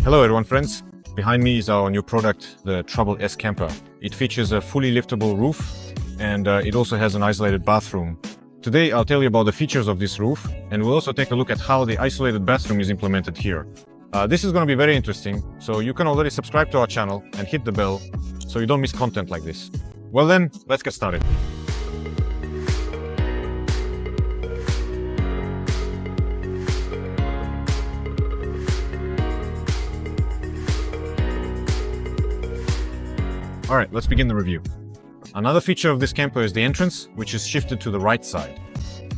Hello everyone friends, behind me is our new product, the Travel S Camper. It features a fully liftable roof and it also has an isolated bathroom. Today I'll tell you about the features of this roof and we'll also take a look at how the isolated bathroom is implemented here. This is going to be very interesting, so you can already subscribe to our channel and hit the bell so you don't miss content like this. Well then, let's get started. Alright, let's begin the review. Another feature of this camper is the entrance, which is shifted to the right side.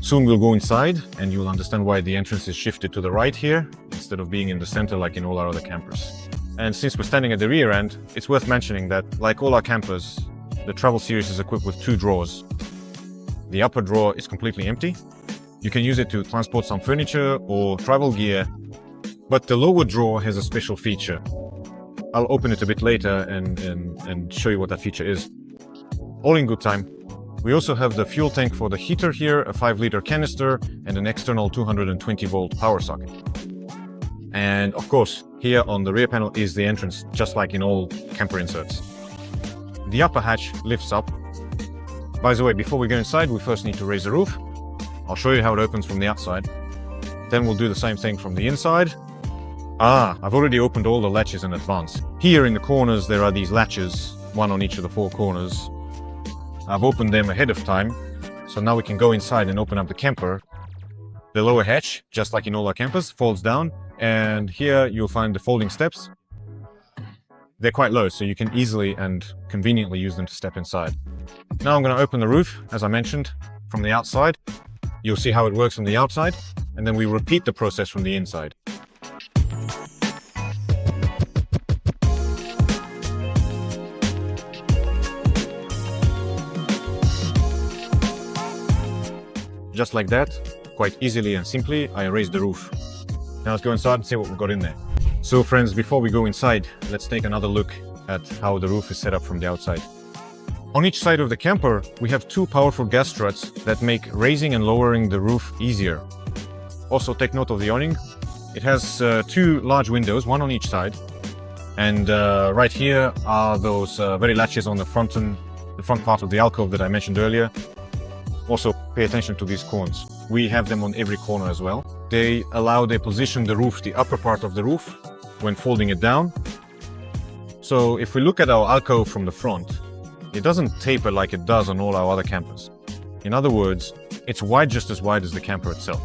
Soon we'll go inside and you'll understand why the entrance is shifted to the right here, instead of being in the center like in all our other campers. And since we're standing at the rear end, it's worth mentioning that, like all our campers, the Travel series is equipped with two drawers. The upper drawer is completely empty. You can use it to transport some furniture or travel gear, but the lower drawer has a special feature. I'll open it a bit later and show you what that feature is. All in good time. We also have the fuel tank for the heater here, a 5-liter canister, and an external 220-volt power socket. And of course, here on the rear panel is the entrance, just like in all camper inserts. The upper hatch lifts up. By the way, before we go inside, we first need to raise the roof. I'll show you how it opens from the outside. Then we'll do the same thing from the inside. I've already opened all the latches in advance. Here in the corners there are these latches, one on each of the 4 corners. I've opened them ahead of time, so now we can go inside and open up the camper. The lower hatch, just like in all our campers, folds down, and here you'll find the folding steps. They're quite low, so you can easily and conveniently use them to step inside. Now I'm going to open the roof, as I mentioned, from the outside. You'll see how it works from the outside, and then we repeat the process from the inside. Just like that, quite easily and simply, I raised the roof. Now let's go inside and see what we've got in there. So friends, before we go inside, let's take another look at how the roof is set up from the outside. On each side of the camper, we have 2 powerful gas struts that make raising and lowering the roof easier. Also take note of the awning. It has 2 large windows, one on each side. And right here are those very latches on the front part of the alcove that I mentioned earlier. Also, pay attention to these corners. We have them on every corner as well. They position the roof, the upper part of the roof, when folding it down. So if we look at our alcove from the front, it doesn't taper like it does on all our other campers. In other words, it's wide, just as wide as the camper itself.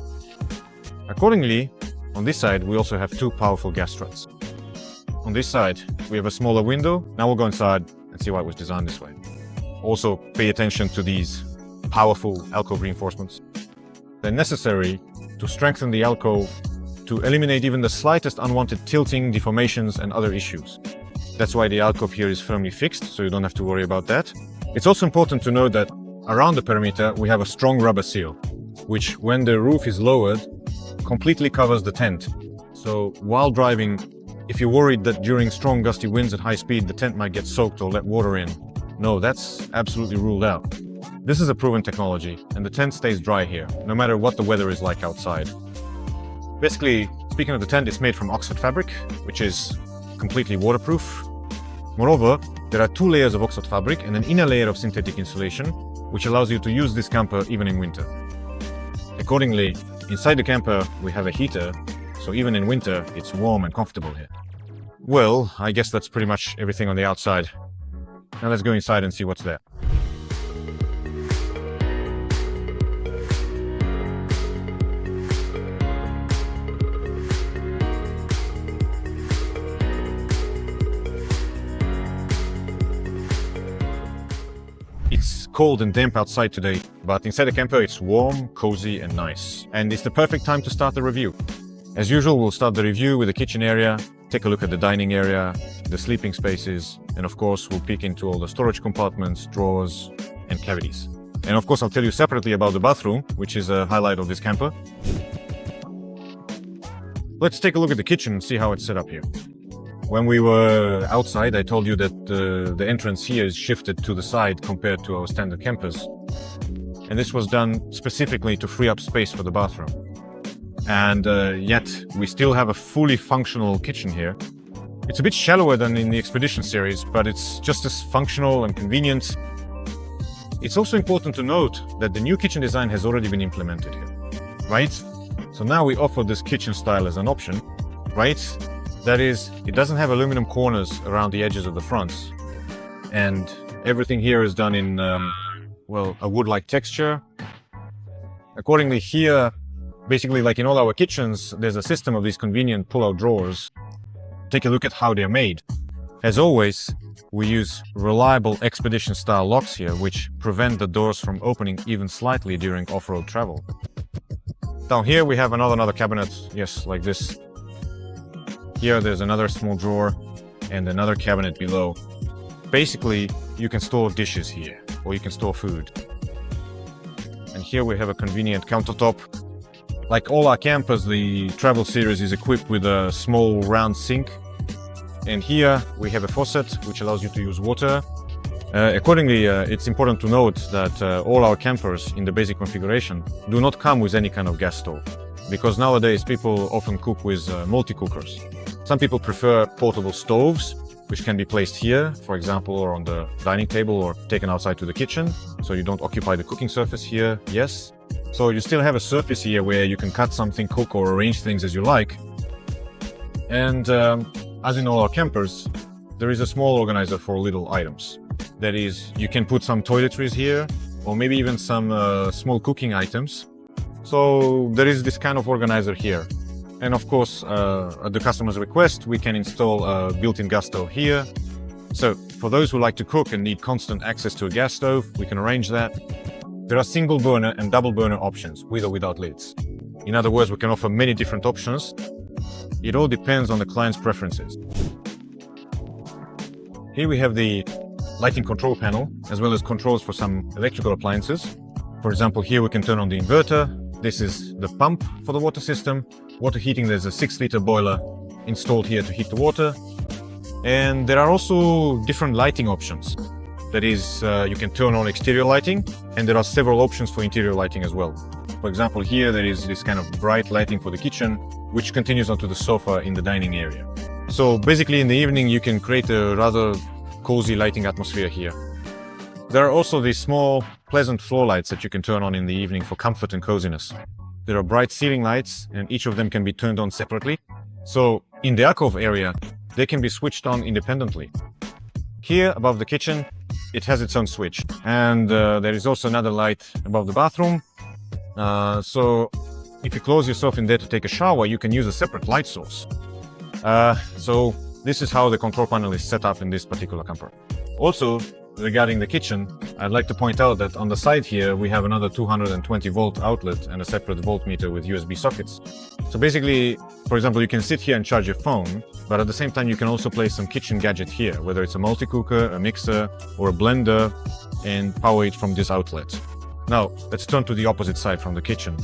Accordingly, on this side, we also have 2 powerful gas struts. On this side, we have a smaller window. Now we'll go inside and see why it was designed this way. Also, pay attention to these powerful alcove reinforcements. They're necessary to strengthen the alcove, to eliminate even the slightest unwanted tilting, deformations, and other issues. That's why the alcove here is firmly fixed, so you don't have to worry about that. It's also important to note that around the perimeter we have a strong rubber seal, which, when the roof is lowered, completely covers the tent. So while driving, if you're worried that during strong gusty winds at high speed the tent might get soaked or let water in, no, that's absolutely ruled out. This is a proven technology, and the tent stays dry here, no matter what the weather is like outside. Basically, speaking of the tent, it's made from Oxford fabric, which is completely waterproof. Moreover, there are 2 layers of Oxford fabric and an inner layer of synthetic insulation, which allows you to use this camper even in winter. Accordingly, inside the camper we have a heater, so even in winter it's warm and comfortable here. Well, I guess that's pretty much everything on the outside. Now let's go inside and see what's there. It's cold and damp outside today, but inside the camper it's warm, cozy and nice. And it's the perfect time to start the review. As usual, we'll start the review with the kitchen area, take a look at the dining area, the sleeping spaces, and of course we'll peek into all the storage compartments, drawers and cavities. And of course I'll tell you separately about the bathroom, which is a highlight of this camper. Let's take a look at the kitchen and see how it's set up here. When we were outside, I told you that the entrance here is shifted to the side compared to our standard campers. And this was done specifically to free up space for the bathroom. And yet we still have a fully functional kitchen here. It's a bit shallower than in the Expedition series, but it's just as functional and convenient. It's also important to note that the new kitchen design has already been implemented here, right? So now we offer this kitchen style as an option, right? That is, it doesn't have aluminum corners around the edges of the fronts. And everything here is done in, well, a wood-like texture. Accordingly here, basically like in all our kitchens, there's a system of these convenient pull-out drawers. Take a look at how they're made. As always, we use reliable Expedition-style locks here, which prevent the doors from opening even slightly during off-road travel. Down here we have another cabinet, yes, like this. Here there's another small drawer and another cabinet below. Basically, you can store dishes here, or you can store food. And here we have a convenient countertop. Like all our campers, the Travel series is equipped with a small round sink. And here we have a faucet, which allows you to use water. Accordingly, it's important to note that all our campers in the basic configuration do not come with any kind of gas stove, because nowadays people often cook with multi-cookers. Some people prefer portable stoves, which can be placed here, for example, or on the dining table, or taken outside to the kitchen, so you don't occupy the cooking surface here, yes. So you still have a surface here where you can cut something, cook, or arrange things as you like. And as in all our campers, there is a small organizer for little items. That is, you can put some toiletries here, or maybe even some small cooking items. So there is this kind of organizer here. And of course, at the customer's request, we can install a built-in gas stove here. So for those who like to cook and need constant access to a gas stove, we can arrange that. There are single burner and double burner options, with or without lids. In other words, we can offer many different options. It all depends on the client's preferences. Here we have the lighting control panel, as well as controls for some electrical appliances. For example, here we can turn on the inverter. This is the pump for the water system. Water heating, there's a 6-liter boiler installed here to heat the water. And there are also different lighting options. That is, you can turn on exterior lighting, and there are several options for interior lighting as well. For example, here there is this kind of bright lighting for the kitchen, which continues onto the sofa in the dining area. So basically in the evening you can create a rather cozy lighting atmosphere here. There are also these small, pleasant floor lights that you can turn on in the evening for comfort and coziness. There are bright ceiling lights, and each of them can be turned on separately. So in the alcove area, they can be switched on independently. Here above the kitchen, it has its own switch. And there is also another light above the bathroom. So if you close yourself in there to take a shower, you can use a separate light source. So this is how the control panel is set up in this particular camper. Also, regarding the kitchen, I'd like to point out that on the side here, we have another 220 volt outlet and a separate voltmeter with USB sockets. So basically, for example, you can sit here and charge your phone, but at the same time, you can also place some kitchen gadget here, whether it's a multi-cooker, a mixer, or a blender, and power it from this outlet. Now, let's turn to the opposite side from the kitchen.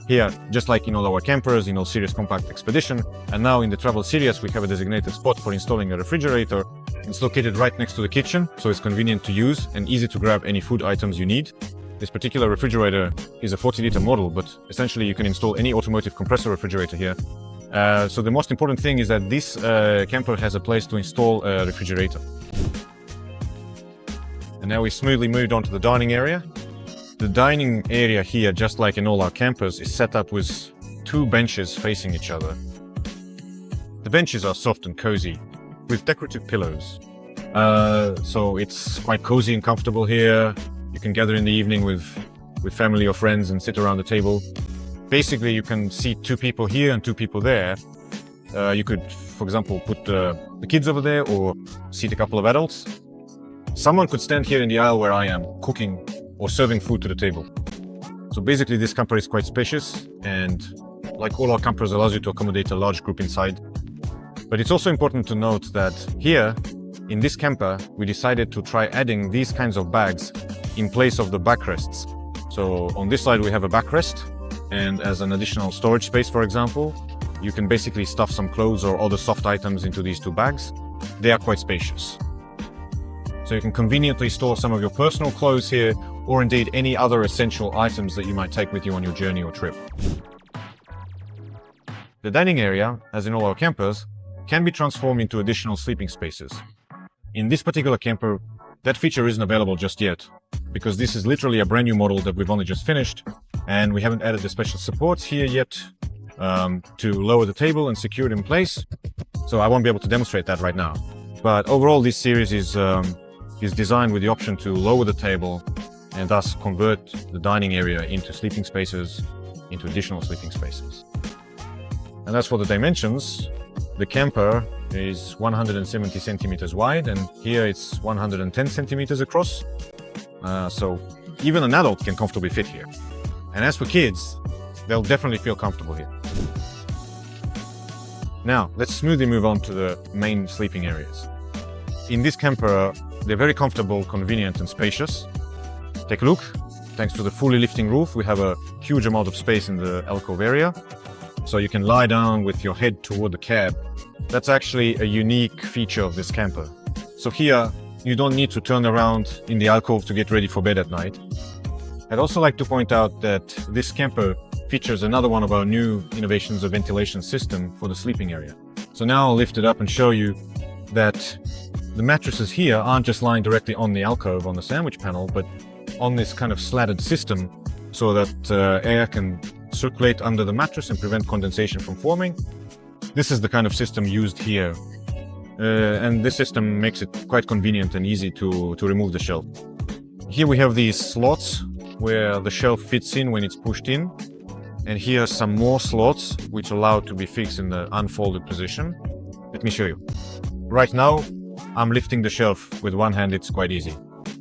Here, just like in all our campers, in all Series Compact Expedition, and now in the Travel series, we have a designated spot for installing a refrigerator. It's located right next to the kitchen, so it's convenient to use and easy to grab any food items you need. This particular refrigerator is a 40-liter model, but essentially you can install any automotive compressor refrigerator here. So the most important thing is that this camper has a place to install a refrigerator. And now we smoothly moved on to the dining area. The dining area here, just like in all our campers, is set up with 2 benches facing each other. The benches are soft and cozy, with decorative pillows. So it's quite cozy and comfortable here. You can gather in the evening with family or friends and sit around the table. Basically, you can seat 2 people here and 2 people there. You could, for example, put the kids over there or seat a couple of adults. Someone could stand here in the aisle where I am, cooking or serving food to the table. So basically this camper is quite spacious and, like all our campers, allows you to accommodate a large group inside. But it's also important to note that here, in this camper, we decided to try adding these kinds of bags in place of the backrests. So on this side we have a backrest, and as an additional storage space, for example, you can basically stuff some clothes or other soft items into these 2 bags. They are quite spacious. So you can conveniently store some of your personal clothes here, or indeed any other essential items that you might take with you on your journey or trip. The dining area, as in all our campers, can be transformed into additional sleeping spaces. In this particular camper, that feature isn't available just yet, because this is literally a brand new model that we've only just finished, and we haven't added the special supports here yet to lower the table and secure it in place. So I won't be able to demonstrate that right now. But overall, this series is designed with the option to lower the table and thus convert the dining area into sleeping spaces, into additional sleeping spaces. And as for the dimensions, the camper is 170 centimeters wide, and here it's 110 centimeters across. So even an adult can comfortably fit here. And as for kids, they'll definitely feel comfortable here. Now, let's smoothly move on to the main sleeping areas. In this camper, they're very comfortable, convenient, and spacious. Take a look. Thanks to the fully lifting roof, we have a huge amount of space in the alcove area. So you can lie down with your head toward the cab. That's actually a unique feature of this camper. So here, you don't need to turn around in the alcove to get ready for bed at night. I'd also like to point out that this camper features another one of our new innovations of ventilation system for the sleeping area. So now I'll lift it up and show you that the mattresses here aren't just lying directly on the alcove on the sandwich panel, but on this kind of slatted system so that air can circulate under the mattress and prevent condensation from forming. This is the kind of system used here. And this system makes it quite convenient and easy to remove the shelf. Here we have these slots where the shelf fits in when it's pushed in. And here are some more slots which allow it to be fixed in the unfolded position. Let me show you. Right now, I'm lifting the shelf with one hand. It's quite easy.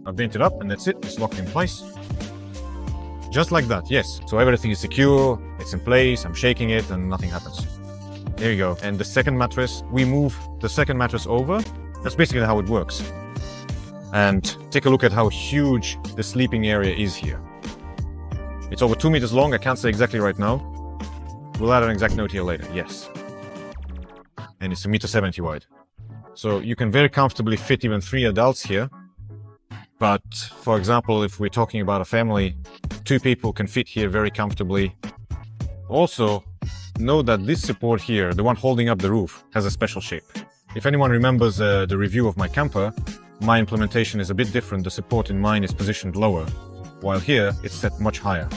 I've bent it up and that's it. It's locked in place. Just like that, yes. So everything is secure, it's in place, I'm shaking it and nothing happens. There you go. And the second mattress, we move the second mattress over. That's basically how it works. And take a look at how huge the sleeping area is here. It's over 2 meters long. I can't say exactly right now. We'll add an exact note here later. Yes. And it's 1.70 meters wide. So you can very comfortably fit even 3 adults here. But for example, if we're talking about a family, 2 people can fit here very comfortably. Also, know that this support here, the one holding up the roof, has a special shape. If anyone remembers the review of my camper, my implementation is a bit different. The support in mine is positioned lower, while here it's set much higher.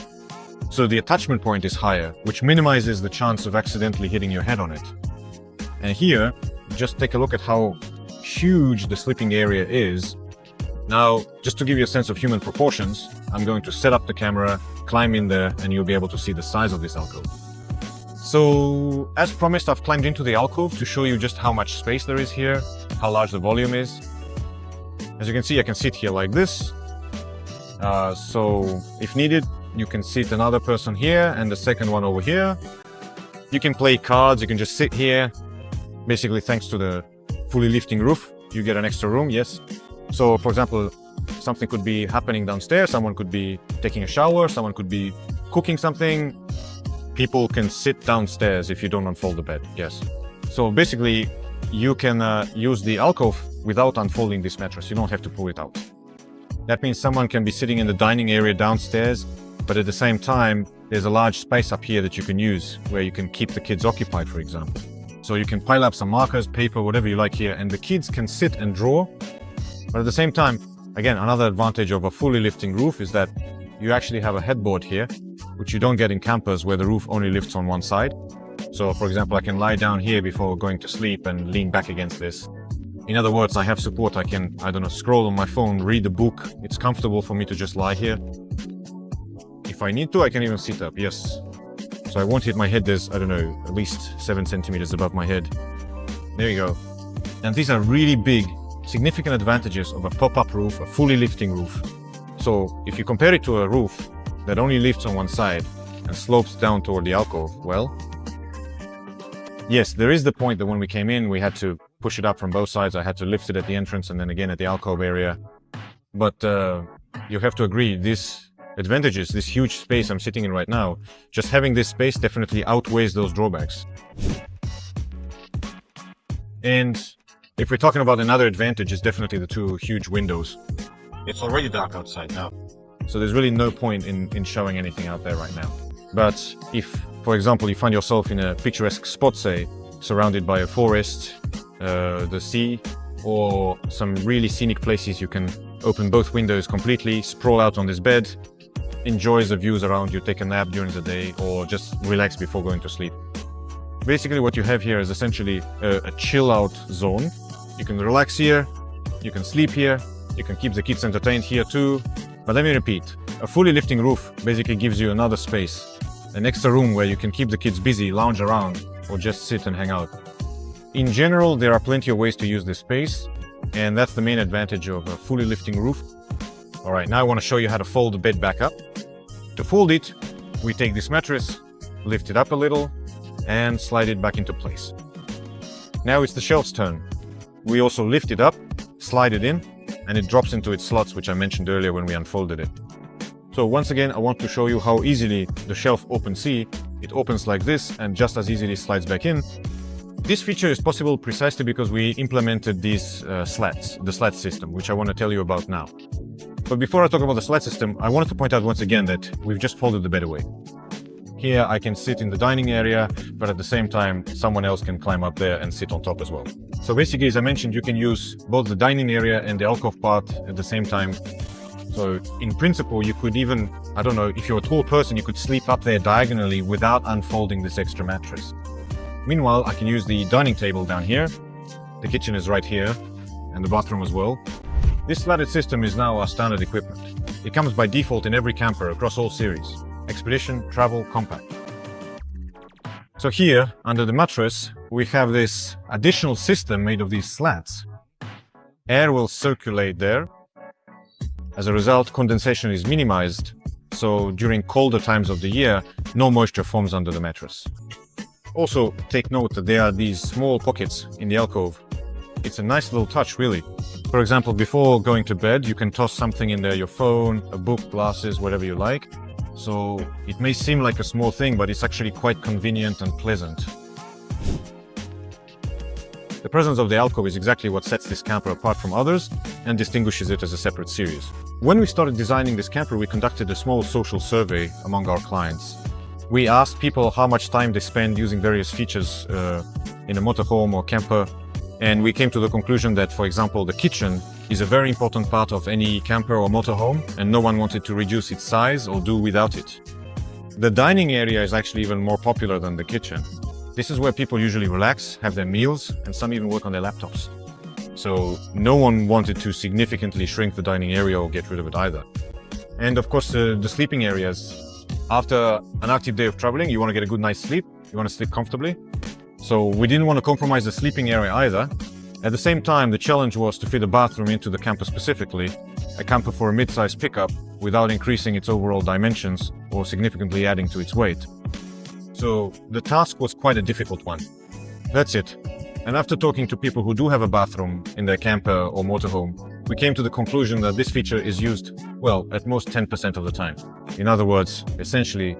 So the attachment point is higher, which minimizes the chance of accidentally hitting your head on it. And here, just take a look at how huge the sleeping area is. Now, just to give you a sense of human proportions, I'm going to set up the camera, climb in there, and you'll be able to see the size of this alcove. So, as promised, I've climbed into the alcove to show you just how much space there is here, how large the volume is. As you can see, I can sit here like this. So, if needed, you can sit another person here and the second one over here. You can play cards, you can just sit here. Basically, thanks to the fully lifting roof, you get an extra room, yes. So, for example, something could be happening downstairs, someone could be taking a shower, someone could be cooking something. People can sit downstairs if you don't unfold the bed, yes. So basically, you can use the alcove without unfolding this mattress. You don't have to pull it out. That means someone can be sitting in the dining area downstairs, but at the same time, there's a large space up here that you can use where you can keep the kids occupied, for example. So you can pile up some markers, paper, whatever you like here, and the kids can sit and draw. But at the same time, again, another advantage of a fully lifting roof is that you actually have a headboard here, which you don't get in campers where the roof only lifts on one side. So, for example, I can lie down here before going to sleep and lean back against this. In other words, I have support. I can, scroll on my phone, read a book. It's comfortable for me to just lie here. If I need to, I can even sit up, yes. So I won't hit my head. There's, at least 7 centimeters above my head. There you go. And these are really big, significant advantages of a pop-up roof, a fully lifting roof. So if you compare it to a roof that only lifts on one side and slopes down toward the alcove, well, yes, there is the point that when we came in, we had to push it up from both sides. I had to lift it at the entrance and then again at the alcove area. But you have to agree, these advantages, this huge space I'm sitting in right now, just having this space definitely outweighs those drawbacks. And if we're talking about another advantage, it's definitely the 2 huge windows. It's already dark outside now, so there's really no point in showing anything out there right now. But if, for example, you find yourself in a picturesque spot, say, surrounded by a forest, the sea, or some really scenic places, you can open both windows completely, sprawl out on this bed, enjoy the views around you, take a nap during the day, or just relax before going to sleep. Basically what you have here is essentially a chill out zone. You can relax here, you can sleep here, you can keep the kids entertained here too. But let me repeat, a fully lifting roof basically gives you another space, an extra room where you can keep the kids busy, lounge around, or just sit and hang out. In general, there are plenty of ways to use this space, and that's the main advantage of a fully lifting roof. All right, now I want to show you how to fold the bed back up. To fold it, we take this mattress, lift it up a little, and slide it back into place. Now it's the shelf's turn. We also lift it up, slide it in, and it drops into its slots, which I mentioned earlier when we unfolded it. So once again, I want to show you how easily the shelf opens. See, it opens like this and just as easily slides back in. This feature is possible precisely because we implemented these slats, the slat system, which I want to tell you about now. But before I talk about the slat system, I wanted to point out once again that we've just folded the bed away. Here I can sit in the dining area, but at the same time, someone else can climb up there and sit on top as well. So basically, as I mentioned, you can use both the dining area and the alcove part at the same time. So in principle, you could even, I don't know, if you're a tall person, you could sleep up there diagonally without unfolding this extra mattress. Meanwhile, I can use the dining table down here. The kitchen is right here, and the bathroom as well. This slatted system is now our standard equipment. It comes by default in every camper across all series: Expedition, Travel, Compact. So here, under the mattress, we have this additional system made of these slats. Air will circulate there. As a result, condensation is minimized, so during colder times of the year, no moisture forms under the mattress. Also, take note that there are these small pockets in the alcove. It's a nice little touch, really. For example, before going to bed, you can toss something in there, your phone, a book, glasses, whatever you like. So it may seem like a small thing, but it's actually quite convenient and pleasant. The presence of the alcove is exactly what sets this camper apart from others and distinguishes it as a separate series. When we started designing this camper, we conducted a small social survey among our clients. We asked people how much time they spend using various features in a motorhome or camper, and we came to the conclusion that, for example, the kitchen is a very important part of any camper or motorhome, and no one wanted to reduce its size or do without it. The dining area is actually even more popular than the kitchen. This is where people usually relax, have their meals, and some even work on their laptops. So no one wanted to significantly shrink the dining area or get rid of it either. And of course, the sleeping areas. After an active day of traveling, you want to get a good night's sleep, you want to sleep comfortably. So we didn't want to compromise the sleeping area either. At the same time, the challenge was to fit a bathroom into the camper specifically, a camper for a mid-size pickup, without increasing its overall dimensions or significantly adding to its weight. So the task was quite a difficult one. That's it. And after talking to people who do have a bathroom in their camper or motorhome, we came to the conclusion that this feature is used, well, at most 10% of the time. In other words, essentially,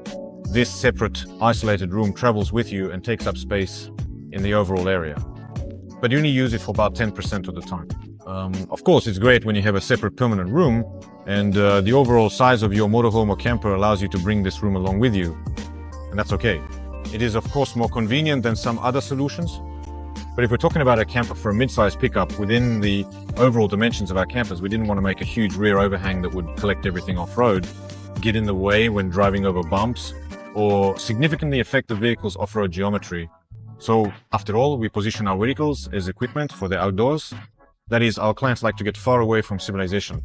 this separate, isolated room travels with you and takes up space in the overall area. But you only use it for about 10% of the time. Of course, it's great when you have a separate permanent room, and the overall size of your motorhome or camper allows you to bring this room along with you. And that's okay. It is, of course, more convenient than some other solutions. But if we're talking about a camper for a mid-size pickup within the overall dimensions of our campers, we didn't want to make a huge rear overhang that would collect everything off-road, get in the way when driving over bumps, or significantly affect the vehicle's off-road geometry. So, after all, we position our vehicles as equipment for the outdoors. That is, our clients like to get far away from civilization.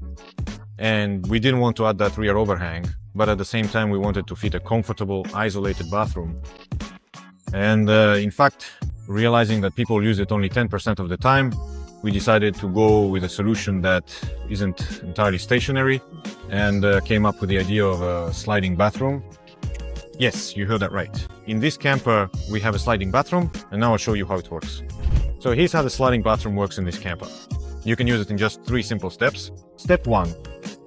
And we didn't want to add that rear overhang, but at the same time, we wanted to fit a comfortable, isolated bathroom. And in fact, realizing that people use it only 10% of the time, we decided to go with a solution that isn't entirely stationary and came up with the idea of a sliding bathroom. Yes, you heard that right. In this camper, we have a sliding bathroom, and now I'll show you how it works. So here's how the sliding bathroom works in this camper. You can use it in just 3 simple steps. Step 1,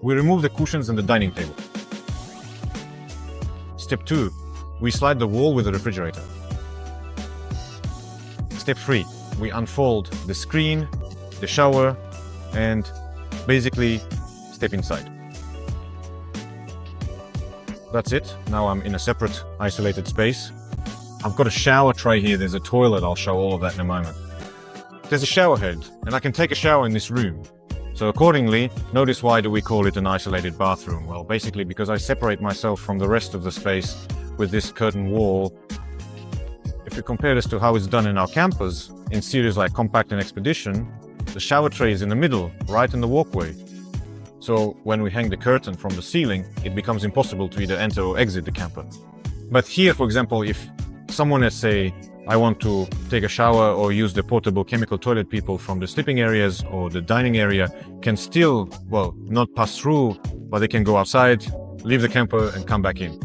we remove the cushions and the dining table. Step 2, we slide the wall with the refrigerator. Step 3, we unfold the screen, the shower, and basically step inside. That's it. Now I'm in a separate, isolated space. I've got a shower tray here, there's a toilet, I'll show all of that in a moment. There's a shower head, and I can take a shower in this room. So accordingly, notice why do we call it an isolated bathroom? Well, basically because I separate myself from the rest of the space with this curtain wall. If you compare this to how it's done in our campers, in series like Compact and Expedition, the shower tray is in the middle, right in the walkway. So when we hang the curtain from the ceiling, it becomes impossible to either enter or exit the camper. But here, for example, if someone, let's say, I want to take a shower or use the portable chemical toilet, people from the sleeping areas or the dining area can still, well, not pass through, but they can go outside, leave the camper and come back in.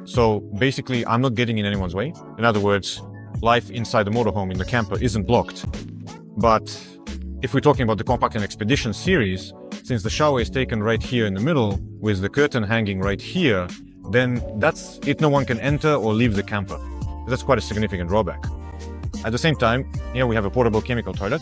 So basically, I'm not getting in anyone's way. In other words, life inside the motorhome in the camper isn't blocked. But if we're talking about the Compact and Expedition series, since the shower is taken right here in the middle with the curtain hanging right here, then that's it. No one can enter or leave the camper. That's quite a significant drawback. At the same time, here we have a portable chemical toilet.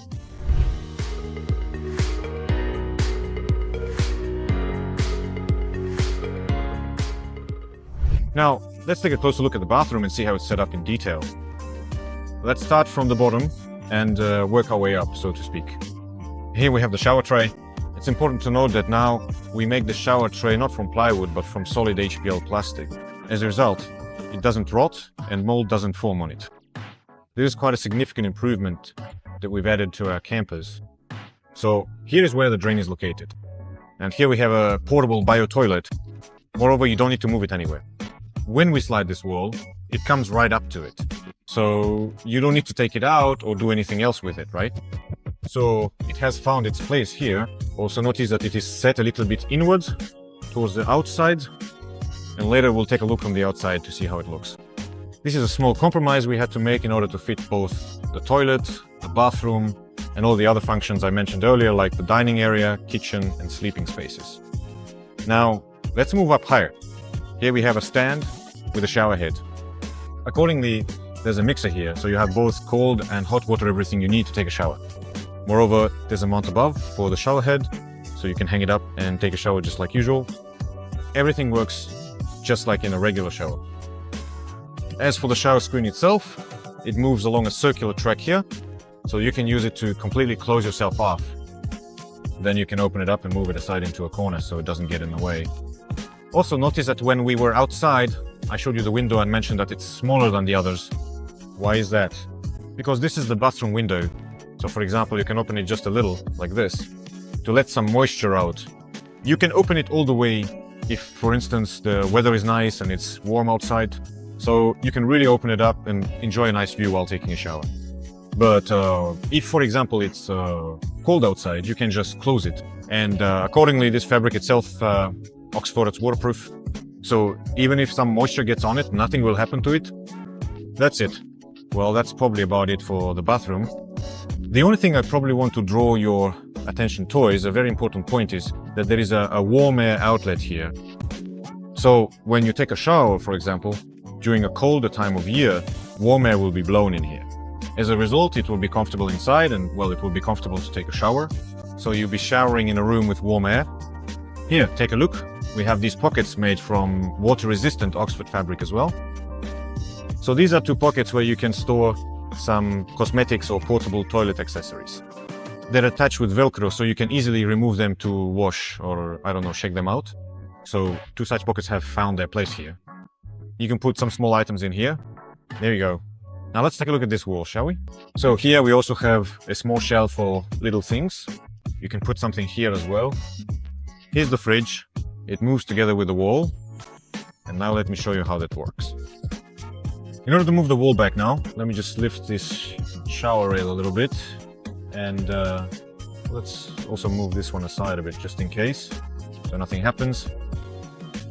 Now, let's take a closer look at the bathroom and see how it's set up in detail. Let's start from the bottom and work our way up, so to speak. Here we have the shower tray. It's important to note that now we make the shower tray not from plywood, but from solid HPL plastic. As a result, it doesn't rot and mold doesn't form on it. This is quite a significant improvement that we've added to our campers. So here is where the drain is located. And here we have a portable bio toilet. Moreover, you don't need to move it anywhere. When we slide this wall, it comes right up to it. So you don't need to take it out or do anything else with it, right? So it has found its place here. Also notice that it is set a little bit inwards towards the outside. And later we'll take a look from the outside to see how it looks. This is a small compromise we had to make in order to fit both the toilet, the bathroom, and all the other functions I mentioned earlier, like the dining area, kitchen, and sleeping spaces. Now, let's move up higher. Here we have a stand with a shower head. Accordingly, there's a mixer here, so you have both cold and hot water, everything you need to take a shower. Moreover, there's a mount above for the shower head, so you can hang it up and take a shower just like usual. Everything works just like in a regular shower. As for the shower screen itself, it moves along a circular track here, so you can use it to completely close yourself off. Then you can open it up and move it aside into a corner so it doesn't get in the way. Also notice that when we were outside, I showed you the window and mentioned that it's smaller than the others. Why is that? Because this is the bathroom window. So for example, you can open it just a little, like this, to let some moisture out. You can open it all the way if, for instance, the weather is nice and it's warm outside. So you can really open it up and enjoy a nice view while taking a shower. But if, for example, it's cold outside, you can just close it. And accordingly, this fabric itself, Oxford, it's waterproof. So even if some moisture gets on it, nothing will happen to it. That's it. Well, that's probably about it for the bathroom. The only thing I probably want to draw your attention to is a very important point is that there is a warm air outlet here. So when you take a shower, for example, during a colder time of year, warm air will be blown in here. As a result, it will be comfortable inside and, well, it will be comfortable to take a shower. So you'll be showering in a room with warm air. Here, take a look. We have these pockets made from water-resistant Oxford fabric as well. So these are two pockets where you can store some cosmetics or portable toilet accessories. They're attached with Velcro, so you can easily remove them to wash or, I don't know, shake them out. So two such pockets have found their place here. You can put some small items in here. There you go. Now let's take a look at this wall, shall we? So here we also have a small shelf for little things. You can put something here as well. Here's the fridge. It moves together with the wall. And now let me show you how that works. In order to move the wall back now, let me just lift this shower rail a little bit. And let's also move this one aside a bit just in case, so nothing happens.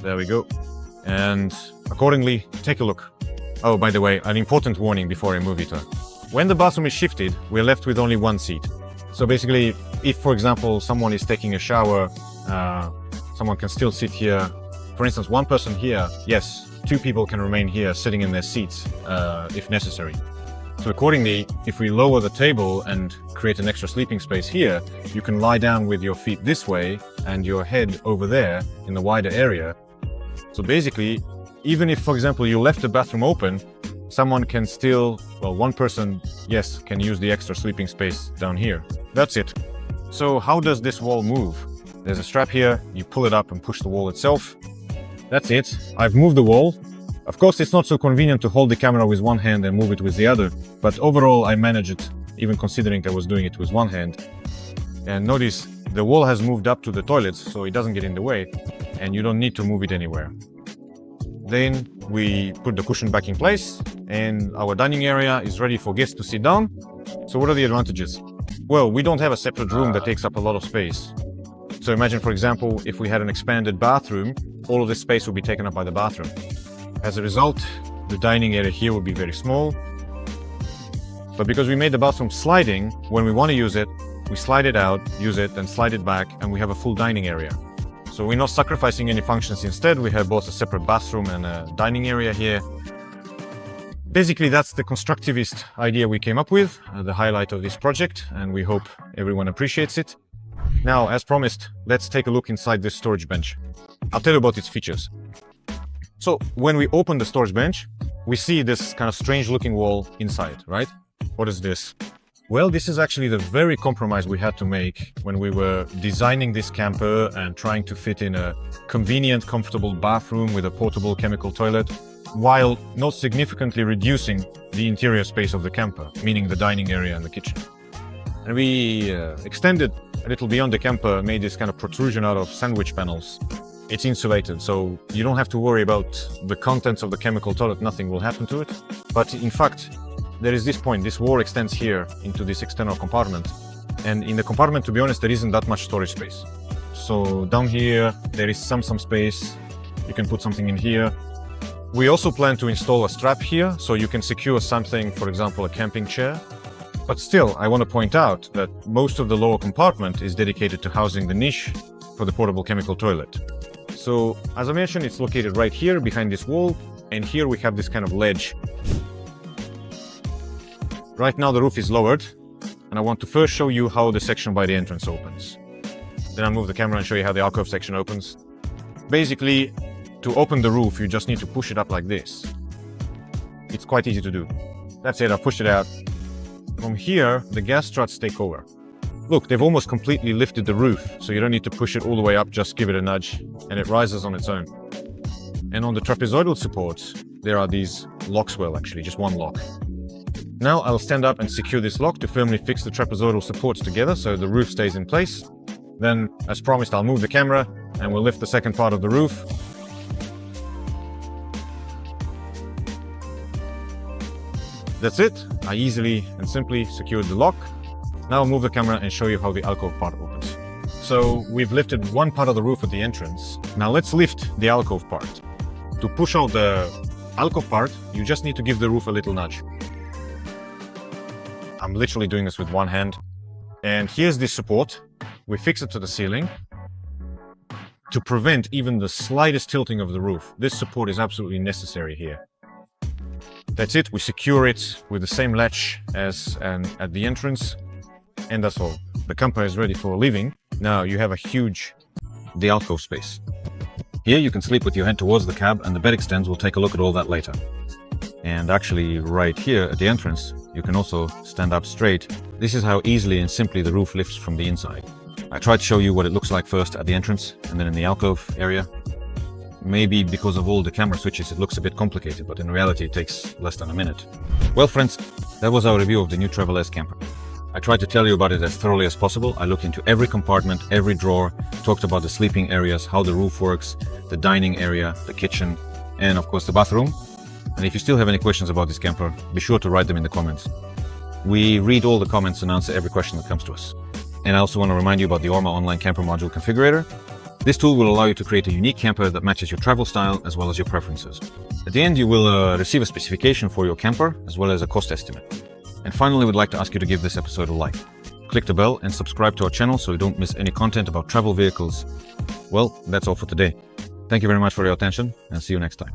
There we go. And accordingly, take a look. Oh, by the way, an important warning before I move it. When the bathroom is shifted, we're left with only one seat. So basically, if, for example, someone is taking a shower, someone can still sit here. For instance, one person here, yes, two people can remain here sitting in their seats if necessary. So accordingly, if we lower the table and create an extra sleeping space here, you can lie down with your feet this way and your head over there in the wider area. So basically, even if, for example, you left the bathroom open, someone can still, well, one person, yes, can use the extra sleeping space down here. That's it. So how does this wall move? There's a strap here, you pull it up and push the wall itself. That's it. I've moved the wall. Of course, it's not so convenient to hold the camera with one hand and move it with the other, but overall I managed it, even considering I was doing it with one hand. And notice the wall has moved up to the toilets, so it doesn't get in the way, and you don't need to move it anywhere. Then we put the cushion back in place, and our dining area is ready for guests to sit down. So what are the advantages? Well, we don't have a separate room that takes up a lot of space. So imagine, for example, if we had an expanded bathroom, all of this space would be taken up by the bathroom. As a result, the dining area here will be very small. But because we made the bathroom sliding, when we want to use it, we slide it out, use it, then slide it back, and we have a full dining area. So we're not sacrificing any functions. Instead, we have both a separate bathroom and a dining area here. Basically, that's the constructivist idea we came up with, the highlight of this project, and we hope everyone appreciates it. Now, as promised, let's take a look inside this storage bench. I'll tell you about its features. So when we open the storage bench, we see this kind of strange looking wall inside, right? What is this? Well, this is actually the very compromise we had to make when we were designing this camper and trying to fit in a convenient, comfortable bathroom with a portable chemical toilet, while not significantly reducing the interior space of the camper, meaning the dining area and the kitchen. And we extended a little beyond the camper, made this kind of protrusion out of sandwich panels. It's insulated, so you don't have to worry about the contents of the chemical toilet, nothing will happen to it. But in fact, there is this point, this wall extends here into this external compartment. And in the compartment, to be honest, there isn't that much storage space. So down here, there is some space. You can put something in here. We also plan to install a strap here, so you can secure something, for example, a camping chair. But still, I want to point out that most of the lower compartment is dedicated to housing the niche for the portable chemical toilet. So, as I mentioned, it's located right here behind this wall, and here we have this kind of ledge. Right now the roof is lowered, and I want to first show you how the section by the entrance opens. Then I'll move the camera and show you how the alcove section opens. Basically, to open the roof, you just need to push it up like this. It's quite easy to do. That's it, I've pushed it out. From here, the gas struts take over. Look, they've almost completely lifted the roof, so you don't need to push it all the way up, just give it a nudge, and it rises on its own. And on the trapezoidal supports, there are these locks, well, actually, just one lock. Now I'll stand up and secure this lock to firmly fix the trapezoidal supports together so the roof stays in place. Then, as promised, I'll move the camera and we'll lift the second part of the roof. That's it. I easily and simply secured the lock. Now I'll move the camera and show you how the alcove part opens. So we've lifted one part of the roof at the entrance. Now let's lift the alcove part. To push out the alcove part, you just need to give the roof a little nudge. I'm literally doing this with one hand. And here's the support. We fix it to the ceiling to prevent even the slightest tilting of the roof. This support is absolutely necessary here. That's it. We secure it with the same latch as at the entrance. And that's all. The camper is ready for living. Now you have a huge alcove space. Here you can sleep with your head towards the cab and the bed extends. We'll take a look at all that later. And actually right here at the entrance, you can also stand up straight. This is how easily and simply the roof lifts from the inside. I tried to show you what it looks like first at the entrance and then in the alcove area. Maybe because of all the camera switches it looks a bit complicated, but in reality it takes less than a minute. Well friends, that was our review of the new Travel S camper. I tried to tell you about it as thoroughly as possible. I looked into every compartment, every drawer, talked about the sleeping areas, how the roof works, the dining area, the kitchen, and of course the bathroom. And if you still have any questions about this camper, be sure to write them in the comments. We read all the comments and answer every question that comes to us. And I also want to remind you about the ORMO online camper module configurator. This tool will allow you to create a unique camper that matches your travel style as well as your preferences. At the end, you will receive a specification for your camper as well as a cost estimate. And finally, we'd like to ask you to give this episode a like. Click the bell and subscribe to our channel so you don't miss any content about travel vehicles. Well, that's all for today. Thank you very much for your attention and see you next time.